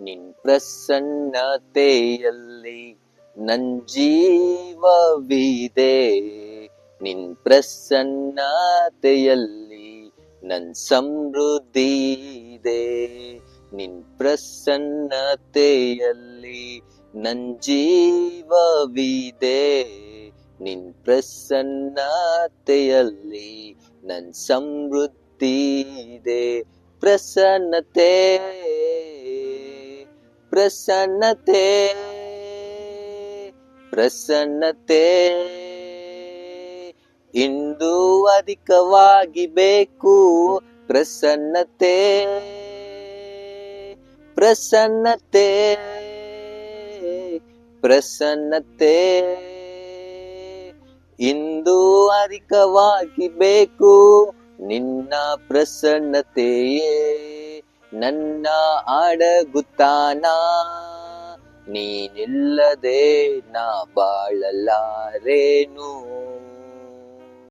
ನಿನ್ ಪ್ರಸನ್ನತೆಯಲ್ಲಿ ನನ್ ಜೀವವಿದೆ. ನಿನ್ ಪ್ರಸನ್ನತೆಯಲ್ಲಿ ನನ್ ಸಮೃದ್ಧಿ ಇದೆ. ನಿನ್ ಪ್ರಸನ್ನತೆಯಲ್ಲಿ ನನ್ ಜೀವವಿದೆ. ನಿನ್ ಪ್ರಸನ್ನತೆಯಲ್ಲಿ ನನ್ ಸಮೃದ್ಧಿ ಇದೆ. ಪ್ರಸನ್ನತೆ ಪ್ರಸನ್ನತೆ ಪ್ರಸನ್ನತೆ ಇಂದು ಅಧಿಕವಾಗಿ ಬೇಕು. ಪ್ರಸನ್ನತೆ ಪ್ರಸನ್ನತೆ ಪ್ರಸನ್ನತೆ ಇಂದು ಅಧಿಕವಾಗಿ ಬೇಕು. ನಿನ್ನ ಪ್ರಸನ್ನತೆಯೇ ನನ್ನ ಅಡಗುತ್ತಾನ. ನೀನಿಲ್ಲದೆ ನಾ ಬಾಳಲಾರೇನು.